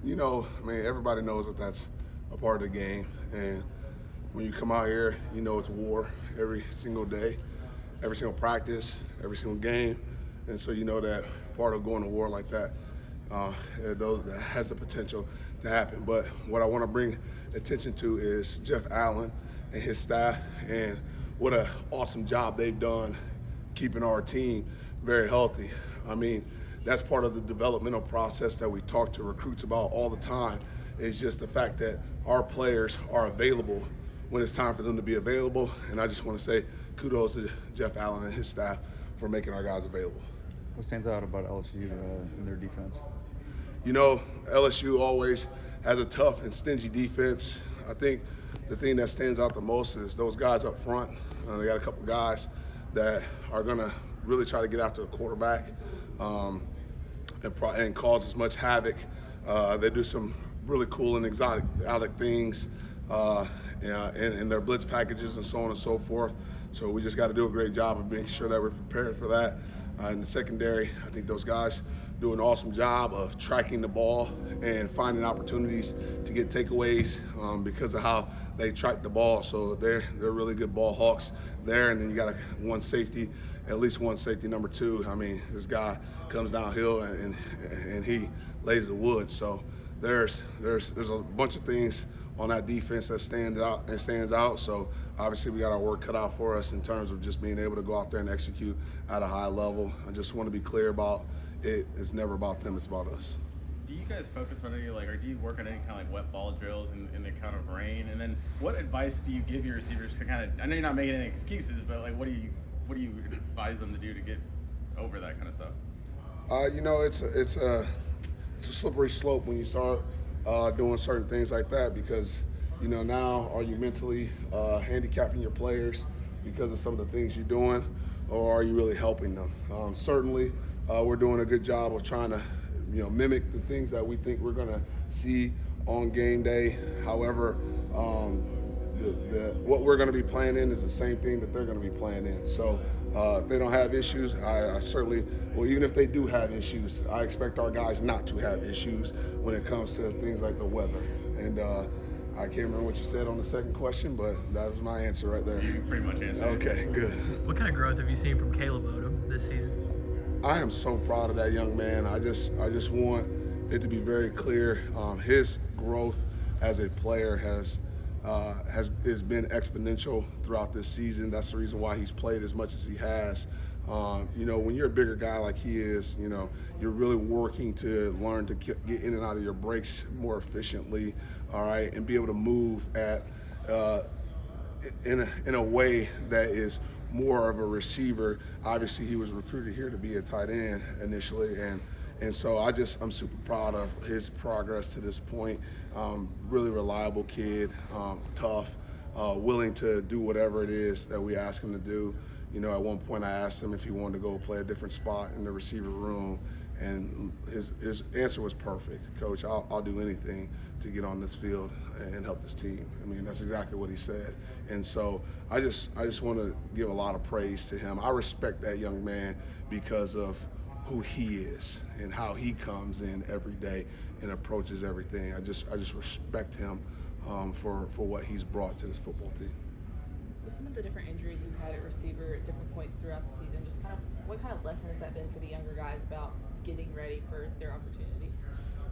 I mean, everybody knows that that's a part of the game. And when you come out here, you know it's war every single day, every single practice, every single game. And so you know that part of going to war like that, that has the potential to happen. But what I want to bring attention to is Jeff Allen and his staff, and what an awesome job they've done keeping our team very healthy. I mean, that's part of the developmental process that we talk to recruits about all the time. Is just the fact that our players are available when it's time for them to be available. And I just want to say kudos to Jeff Allen and his staff for making our guys available. What stands out about LSU in their defense? LSU always has a tough and stingy defense. I think the thing that stands out the most is those guys up front. They got a couple guys that are going to really try to get after the quarterback and cause as much havoc. They do some really cool and exotic things in their blitz packages and so on and so forth. So we just got to do a great job of making sure that we're prepared for that. In the secondary, I think those guys do an awesome job of tracking the ball and finding opportunities to get takeaways because of how they track the ball. So they're really good ball hawks there. And then you got at least one safety, number 2. I mean, this guy comes downhill and he lays the wood. So there's a bunch of things on that defense that stands out. So obviously we got our work cut out for us in terms of just being able to go out there and execute at a high level. I just want to be clear about it. It's never about them, it's about us. Do you guys focus on any, or do you work on any kind of wet ball drills in the kind of rain? And then what advice do you give your receivers to I know you're not making any excuses, but what do you advise them to do to get over that kind of stuff? It's a slippery slope when you start doing certain things like that, because now are you mentally handicapping your players because of some of the things you're doing, or are you really helping them? Certainly we're doing a good job of trying to mimic the things that we think we're going to see on game day. However, what we're going to be playing in is the same thing that they're going to be playing in. So if they don't have issues, I certainly, even if they do have issues, I expect our guys not to have issues when it comes to things like the weather. And I can't remember what you said on the second question, but that was my answer right there. You pretty much answered. Okay, good. What kind of growth have you seen from Caleb Odom this season? I am so proud of that young man. I just want it to be very clear. His growth as a player has been exponential throughout this season. That's the reason why he's played as much as he has. When you're a bigger guy like he is, you're really working to learn to get in and out of your breaks more efficiently, all right, and be able to move in a way that is more of a receiver. Obviously, he was recruited here to be a tight end initially, and so I'm super proud of his progress to this point. Really reliable kid, tough, willing to do whatever it is that we ask him to do. At one point I asked him if he wanted to go play a different spot in the receiver room, and his answer was perfect. Coach, I'll do anything to get on this field and help this team. I mean, that's exactly what he said. And so I just want to give a lot of praise to him. I respect that young man because of who he is and how he comes in every day and approaches everything. I just respect him for what he's brought to this football team. With some of the different injuries you've had at receiver at different points throughout the season, just what kind of lesson has that been for the younger guys about getting ready for their opportunity?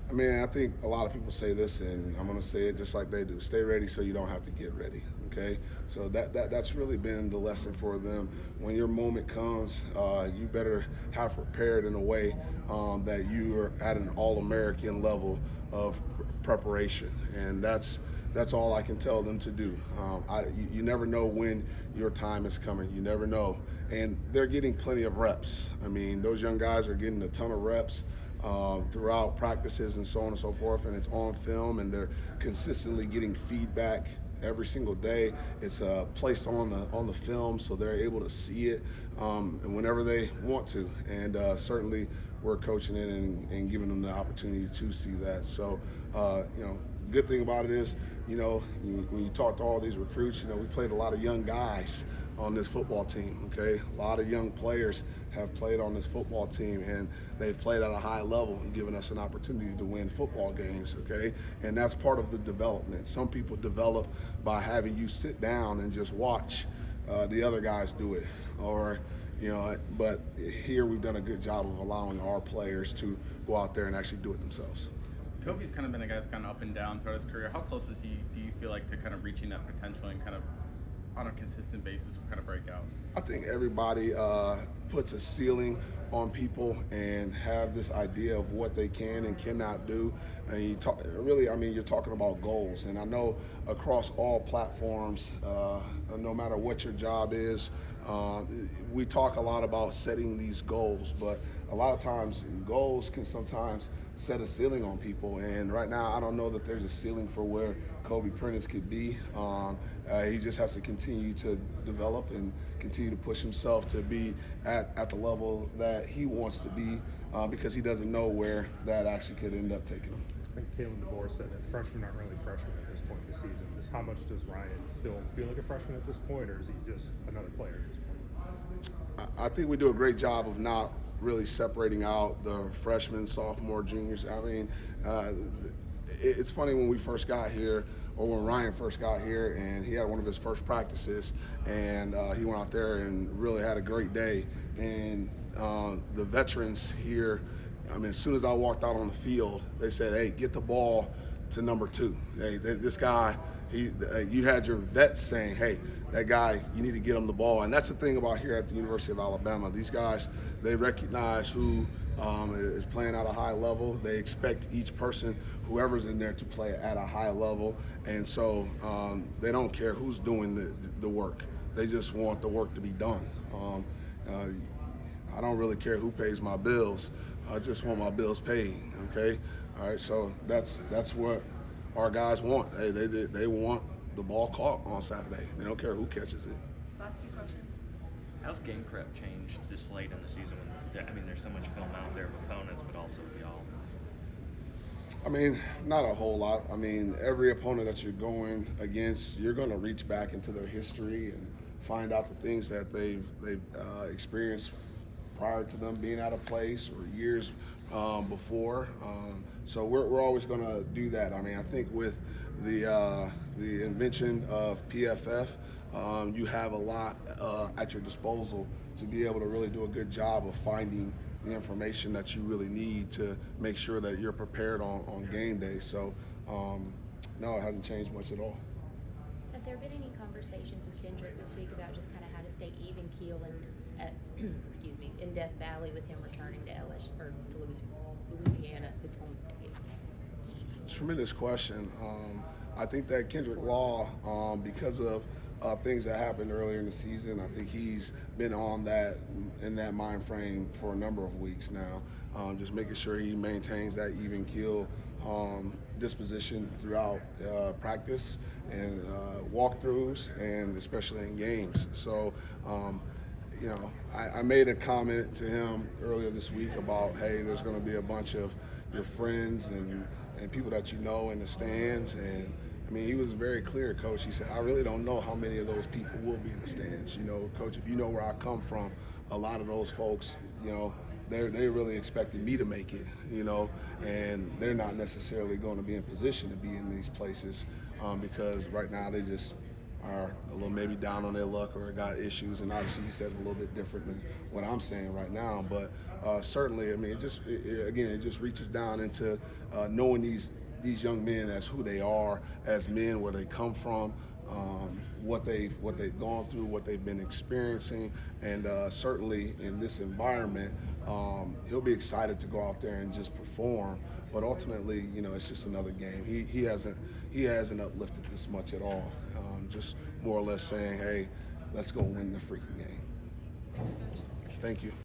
I mean, I think a lot of people say this, and I'm going to say it just like they do. Stay ready so you don't have to get ready, okay? So that's really been the lesson for them. When your moment comes, you better have prepared in a way that you are at an All-American level of preparation, and that's all I can tell them to do. You never know when your time is coming. You never know. And they're getting plenty of reps. I mean, those young guys are getting a ton of reps throughout practices and so on and so forth, and it's on film, and they're consistently getting feedback every single day. It's placed on the film, so they're able to see it and whenever they want to. And certainly we're coaching it and giving them the opportunity to see that. So, good thing about it is, when you talk to all these recruits, we played a lot of young guys on this football team, okay? A lot of young players have played on this football team, and they've played at a high level and given us an opportunity to win football games, okay? And that's part of the development. Some people develop by having you sit down and just watch the other guys do it, or but here we've done a good job of allowing our players to go out there and actually do it themselves. Kobe's kind of been a guy that's gone up and down throughout his career. How close do you feel like to kind of reaching that potential and kind of on a consistent basis kind of break out? I think everybody puts a ceiling on people and have this idea of what they can and cannot do. And you're talking about goals. And I know across all platforms, no matter what your job is, we talk a lot about setting these goals, but a lot of times goals can sometimes set a ceiling on people. And right now, I don't know that there's a ceiling for where Kobe Prentice could be. He just has to continue to develop and continue to push himself to be at the level that he wants to be, because he doesn't know where that actually could end up taking him. I think Kalen DeBoer said that freshmen aren't really freshmen at this point in the season. Just how much does Ryan still feel like a freshman at this point, or is he just another player at this point? I think we do a great job of not really separating out the freshmen, sophomore, juniors. I mean, it's funny when we first got here, or when Ryan first got here, and he had one of his first practices, and he went out there and really had a great day. And the veterans here, I mean, as soon as I walked out on the field, they said, "Hey, get the ball to number 2. Hey, this guy, you had your vets saying, hey, that guy, you need to get him the ball." And that's the thing about here at the University of Alabama. These guys, they recognize who is playing at a high level. They expect each person, whoever's in there, to play at a high level. And so they don't care who's doing the work. They just want the work to be done. I don't really care who pays my bills. I just want my bills paid, okay? All right, so that's what our guys want. Hey, they want the ball caught on Saturday. They don't care who catches it. Last 2 questions. How's game prep changed this late in the season? I mean, there's so much film out there of opponents, but also of y'all. I mean, not a whole lot. I mean, every opponent that you're going against, you're going to reach back into their history and find out the things that they've experienced prior to them being out of place, or years before. So we're always going to do that. I mean, I think with the invention of PFF, you have a lot at your disposal to be able to really do a good job of finding the information that you really need to make sure that you're prepared on game day. So no, it hasn't changed much at all. Have there been any conversations with Kendrick this week about just kind of how to stay even keel in Death Valley with him returning to LSU or to Louisiana, his home state? Tremendous question. I think that Kendrick Law, because of things that happened earlier in the season, I think he's been on that, in that mind frame for a number of weeks now. Just making sure he maintains that even keel disposition throughout practice and walkthroughs, and especially in games. So, I made a comment to him earlier this week about, hey, there's going to be a bunch of your friends and people that you know in the stands. And I mean, he was very clear, Coach. He said, I really don't know how many of those people will be in the stands. Coach, if you know where I come from, a lot of those folks, they really expected me to make it, and they're not necessarily going to be in position to be in these places because right now they just are a little maybe down on their luck or got issues. And obviously he said a little bit different than what I'm saying right now. But certainly, I mean, it just reaches down into knowing these young men as who they are as men, where they come from, what they've gone through, what they've been experiencing, and certainly in this environment, he'll be excited to go out there and just perform. But ultimately, it's just another game. He hasn't uplifted this much at all. Just more or less saying, hey, let's go win the freaking game. Thanks, Coach. Thank you.